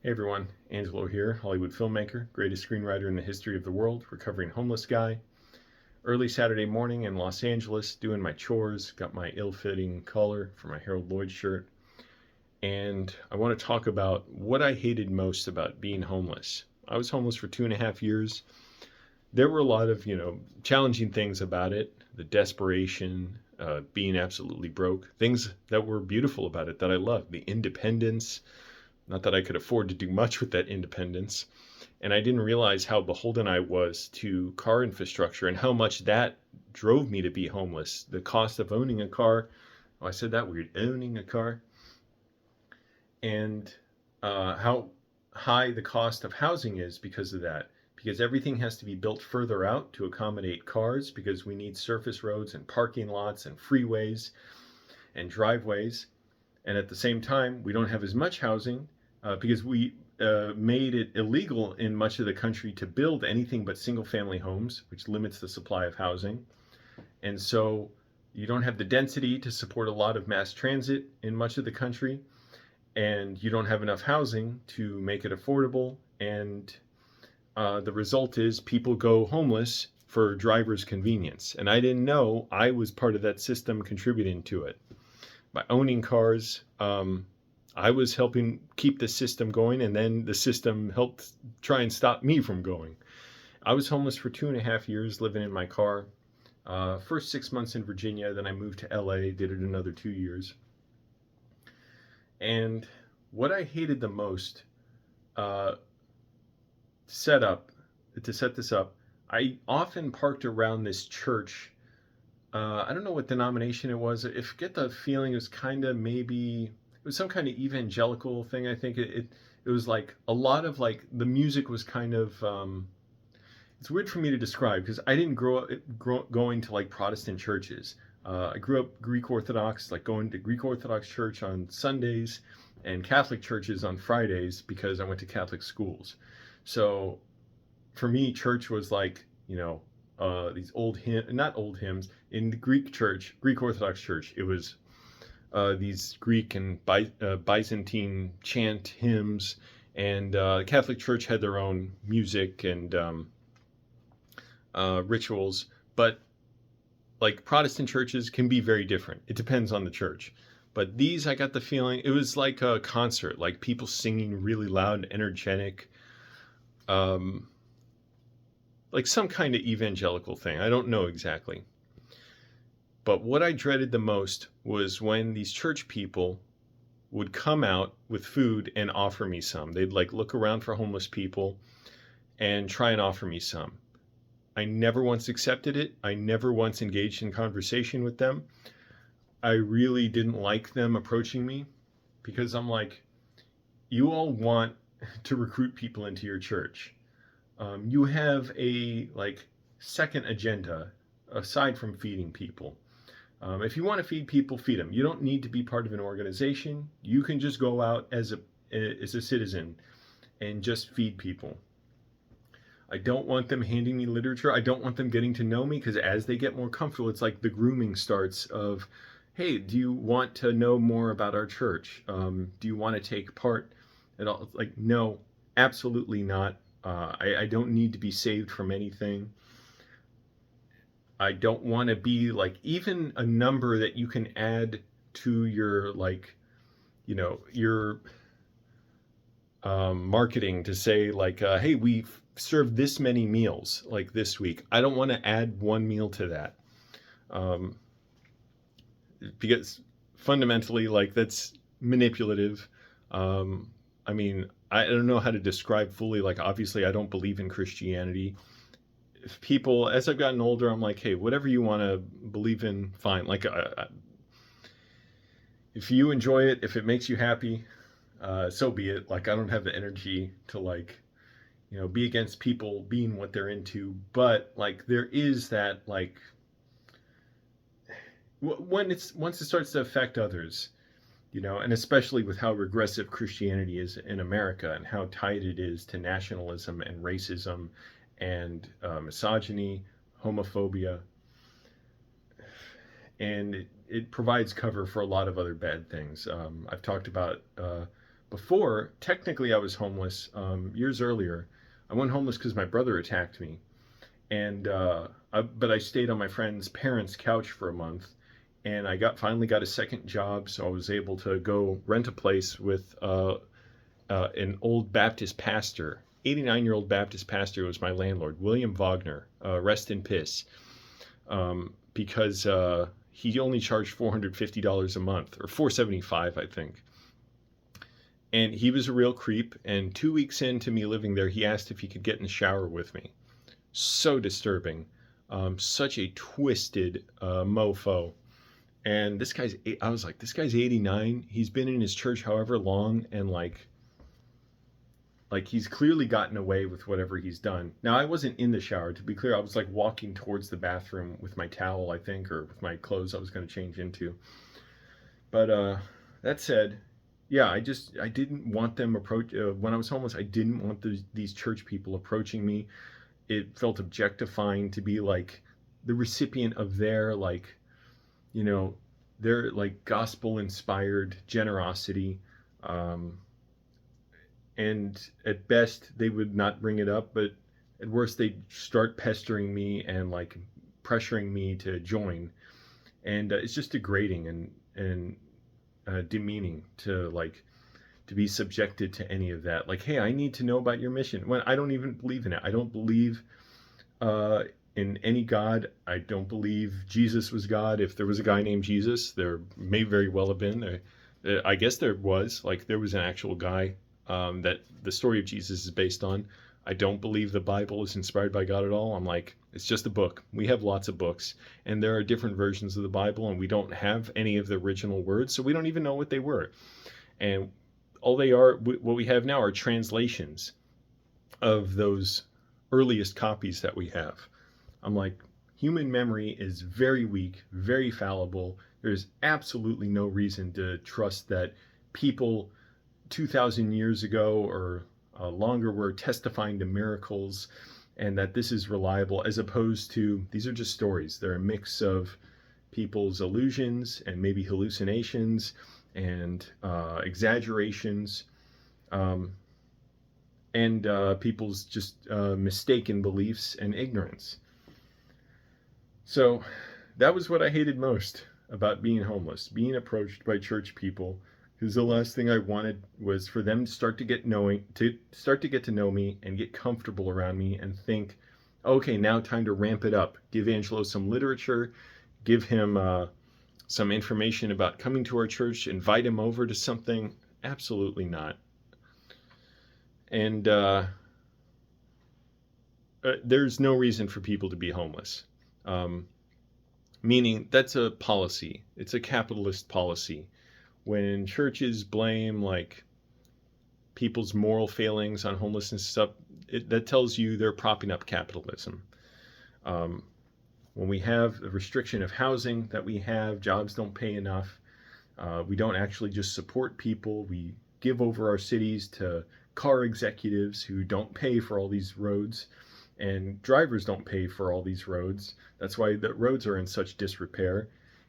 Hey everyone, Angelo here, Hollywood filmmaker, greatest screenwriter in the history of the world, recovering homeless guy. Early Saturday morning in Los Angeles, doing my chores, got my ill-fitting collar for my Harold Lloyd shirt, and I want to talk about what I hated most about being homeless. I was homeless for 2.5 years. There were a lot of, challenging things about it, the desperation, being absolutely broke, things that were beautiful about it that I loved, the independence. Not that I could afford to do much with that independence. And I didn't realize how beholden I was to car infrastructure and how much that drove me to be homeless. The cost of owning a car, oh, I said that weird, owning a car, and how high the cost of housing is because of that. Because everything has to be built further out to accommodate cars because we need surface roads and parking lots and freeways and driveways. And at the same time, we don't have as much housing because we made it illegal in much of the country to build anything but single family homes, which limits the supply of housing. And so you don't have the density to support a lot of mass transit in much of the country, and you don't have enough housing to make it affordable. And the result is people go homeless for driver's convenience. And I didn't know I was part of that system contributing to it. By owning cars, I was helping keep the system going, and then the system helped try and stop me from going. I was homeless for 2.5 years, living in my car. First 6 months in Virginia, then I moved to LA, did it another 2 years. And what I hated the most uh, set up to set this up, I often parked around this church. I don't know what denomination it was. I forget the feeling. It was kind of maybe it was some kind of evangelical thing. I think it was like a lot of like the music was kind of. It's weird for me to describe because I didn't grow up going to like Protestant churches. I grew up Greek Orthodox, like going to Greek Orthodox church on Sundays and Catholic churches on Fridays because I went to Catholic schools. So for me, church was like, these old not old hymns in the Greek church, Greek Orthodox church. It was these Greek and Byzantine chant hymns, and the Catholic Church had their own music and rituals. But like Protestant churches can be very different. It depends on the church. But these, I got the feeling it was like a concert, like people singing really loud and energetic. Um, like some kind of evangelical thing. I don't know exactly. But what I dreaded the most was when these church people would come out with food and offer me some. They'd like look around for homeless people and try and offer me some. I never once accepted it. I never once engaged in conversation with them. I really didn't like them approaching me because I'm like, you all want to recruit people into your church. You have a like second agenda aside from feeding people. If you want to feed people, feed them. You don't need to be part of an organization. You can just go out as a citizen and just feed people. I don't want them handing me literature. I don't want them getting to know me because as they get more comfortable, it's like the grooming starts of, hey, do you want to know more about our church? Do you want to take part at all? Like, no, absolutely not. I don't need to be saved from anything. I don't want to be like even a number that you can add to your like, your marketing to say like, hey, we've served this many meals like this week. I don't want to add one meal to that um, because fundamentally, like that's manipulative. I mean, I don't know how to describe fully. Like, obviously, I don't believe in Christianity. If people, as I've gotten older, I'm like, hey, whatever you want to believe in, fine. Like, if you enjoy it, if it makes you happy, so be it. Like, I don't have the energy to like, be against people being what they're into. But like, there is that like, when it's once it starts to affect others, and especially with how regressive Christianity is in America and how tied it is to nationalism and racism and misogyny, homophobia, and it provides cover for a lot of other bad things. I've talked about Before, technically, I was homeless years earlier. I went homeless because my brother attacked me, and but I stayed on my friend's parents' couch for a month, and I finally got a second job, so I was able to go rent a place with an old Baptist pastor. 89-year-old Baptist pastor was my landlord, William Wagner. Rest in piss, because he only charged $450 a month, or $475, I think. And he was a real creep. And 2 weeks into me living there, he asked if he could get in the shower with me. So disturbing. Such a twisted mofo. And I was like, this guy's 89. He's been in his church however long, and like he's clearly gotten away with whatever he's done. Now, I wasn't in the shower, to be clear. I was like walking towards the bathroom with my towel, I think, or with my clothes I was going to change into. But that said, yeah, I didn't want them when I was homeless. I didn't want these church people approaching me. It felt objectifying to be like the recipient of their their like gospel inspired generosity. And at best they would not bring it up, but at worst they'd start pestering me and like pressuring me to join. And it's just degrading and demeaning to be subjected to any of that. Like, hey, I need to know about your mission, when I don't even believe in it. I don't believe in any God. I don't believe Jesus was God. If there was a guy named Jesus, there may very well have been. I guess there was an actual guy that the story of Jesus is based on. I don't believe the Bible is inspired by God at all. I'm like, it's just a book. We have lots of books, and there are different versions of the Bible, and we don't have any of the original words, so we don't even know what they were. And all they are, what we have now, are translations of those earliest copies that we have. I'm like, human memory is very weak, very fallible. There's absolutely no reason to trust that people 2,000 years ago or longer were testifying to miracles, and that this is reliable, as opposed to these are just stories. They're a mix of people's illusions and maybe hallucinations and exaggerations, and people's just mistaken beliefs and ignorance. So that was what I hated most about being homeless, being approached by church people, because the last thing I wanted was for them to start to get to know me and get comfortable around me and think, okay, now time to ramp it up. Give Angelo some literature, give him some information about coming to our church, invite him over to something. Absolutely not. And there's no reason for people to be homeless. Meaning that's a policy. It's a capitalist policy. When churches blame like people's moral failings on homelessness stuff, that tells you they're propping up capitalism. When we have the restriction of housing that we have, jobs don't pay enough. We don't actually just support people. We give over our cities to car executives who don't pay for all these roads, and drivers don't pay for all these roads. That's why the roads are in such disrepair,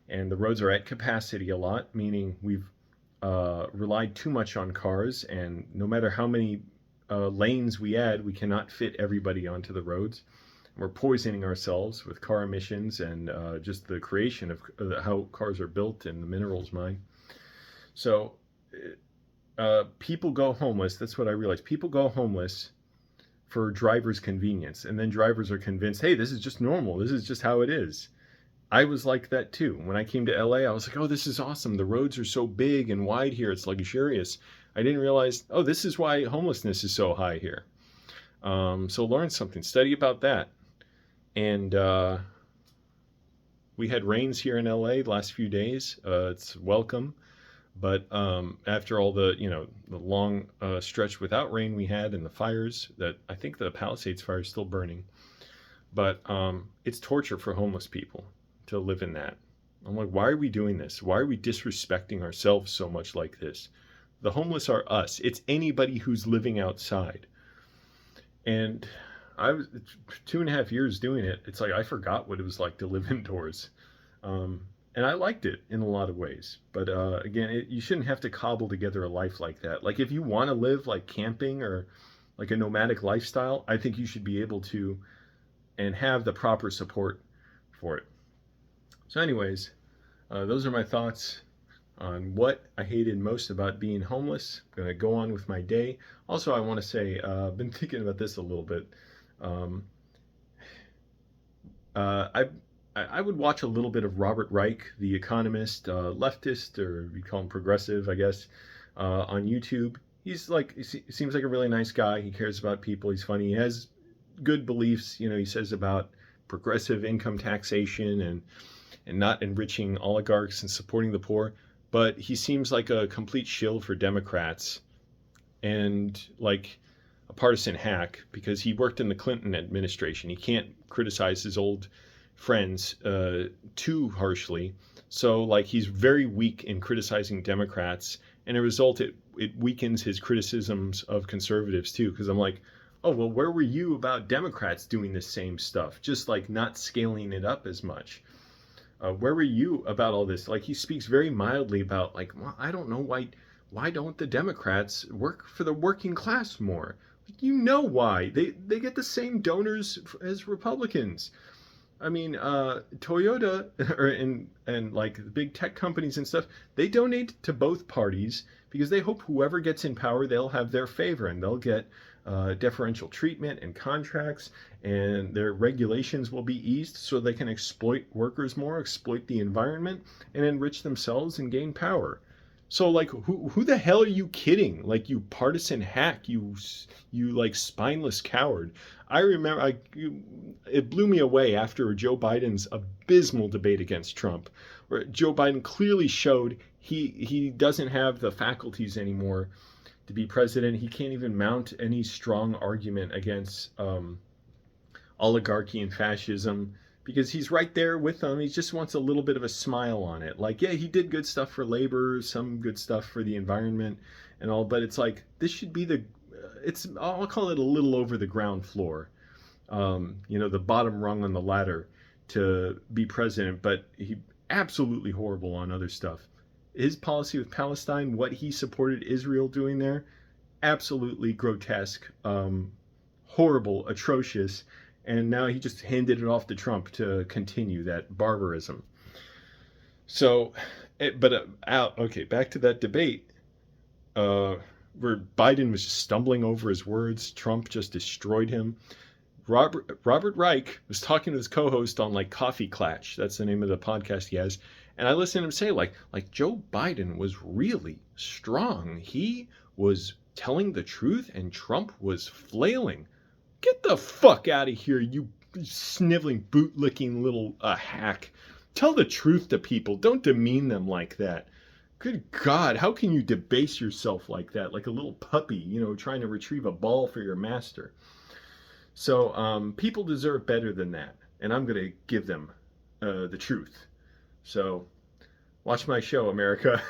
and the roads are at capacity a lot, meaning we've relied too much on cars, and no matter how many lanes we add, we cannot fit everybody onto the roads. We're poisoning ourselves with car emissions and just the creation of how cars are built and the minerals mined. So people go homeless. That's what I realized. People go homeless for drivers' convenience, and then drivers are convinced, hey, this is just normal. This is just how it is. I was like that too. When I came to LA, I was like, oh, this is awesome. The roads are so big and wide here. It's luxurious. I didn't realize, oh, this is why homelessness is so high here. So learn something. Study about that. And we had rains here in LA the last few days. It's welcome. But after all the long stretch without rain we had, and the fires, that I think the Palisades fire is still burning. But it's torture for homeless people to live in that. I'm like, why are we doing this? Why are we disrespecting ourselves so much like this? The homeless are us. It's anybody who's living outside. And I was 2.5 years doing it. It's like I forgot what it was like to live indoors. And I liked it in a lot of ways. But again, you shouldn't have to cobble together a life like that. Like if you want to live like camping or like a nomadic lifestyle, I think you should be able to and have the proper support for it. So, anyways, those are my thoughts on what I hated most about being homeless. I'm going to go on with my day. Also, I want to say, I've been thinking about this a little bit. Um, uh, I I would watch a little bit of Robert Reich, the economist, leftist, or we call him progressive, I guess, on YouTube. He's like, he seems like a really nice guy. He cares about people. He's funny. He has good beliefs. You know, he says about progressive income taxation and not enriching oligarchs and supporting the poor. But he seems like a complete shill for Democrats and like a partisan hack because he worked in the Clinton administration. He can't criticize his old friends too harshly. So like he's very weak in criticizing Democrats, and as a result, it weakens his criticisms of conservatives too. Because I'm like, oh well, where were you about Democrats doing the same stuff, just like not scaling it up as much? Where were you about all this? Like he speaks very mildly about like, well, I don't know why don't the Democrats work for the working class more? You know why? They get the same donors as Republicans. I mean, Toyota and like the big tech companies and stuff, they donate to both parties because they hope whoever gets in power, they'll have their favor and they'll get deferential treatment and contracts, and their regulations will be eased so they can exploit workers more, exploit the environment, and enrich themselves and gain power. So like who the hell are you kidding? Like you partisan hack, you like spineless coward. I remember it blew me away after Joe Biden's abysmal debate against Trump, where Joe Biden clearly showed he doesn't have the faculties anymore to be president. He can't even mount any strong argument against oligarchy and fascism because he's right there with them. He just wants a little bit of a smile on it. Like, yeah, he did good stuff for labor, some good stuff for the environment and all, but it's like, this should be I'll call it a little over the ground floor. You know, the bottom rung on the ladder to be president, but he absolutely horrible on other stuff. His policy with Palestine, what he supported Israel doing there, absolutely grotesque, horrible, atrocious, and now he just handed it off to Trump to continue that barbarism. So, okay, back to that debate where Biden was just stumbling over his words. Trump just destroyed him. Robert Reich was talking to his co-host on like Coffee Clatch. That's the name of the podcast he has. And I listened to him say like Joe Biden was really strong. He was telling the truth and Trump was flailing. Get the fuck out of here, you sniveling, boot-licking little hack. Tell the truth to people. Don't demean them like that. Good God, how can you debase yourself like that? Like a little puppy, you know, trying to retrieve a ball for your master. So people deserve better than that. And I'm going to give them the truth. So watch my show, America,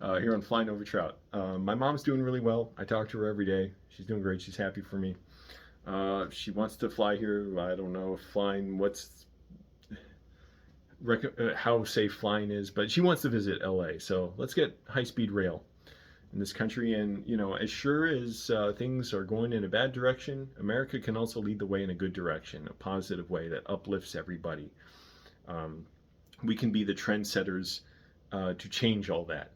here on Flying Over Trout. My mom's doing really well. I talk to her every day. She's doing great. She's happy for me. She wants to fly here. I don't know if flying, how safe flying is, but she wants to visit LA. So let's get high-speed rail in this country. And, you know, as sure as things are going in a bad direction, America can also lead the way in a good direction, a positive way that uplifts everybody. We can be the trendsetters to change all that.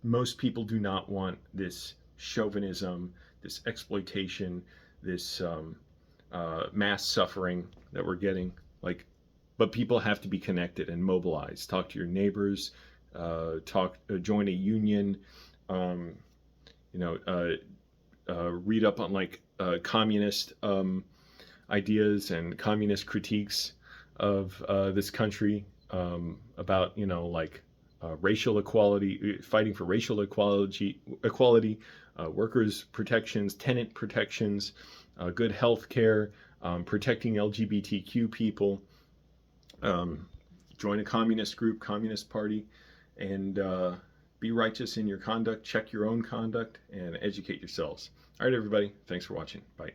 Most people do not want this chauvinism, this exploitation, this mass suffering that we're getting. But people have to be connected and mobilized. Talk to your neighbors. Join a union. Read up on communist ideas and communist critiques of this country, about racial equality, fighting for racial equality, workers' protections, tenant protections, good health care, protecting LGBTQ people. Join a communist group, communist party, and be righteous in your conduct. Check your own conduct and educate yourselves. All right, everybody. Thanks for watching. Bye.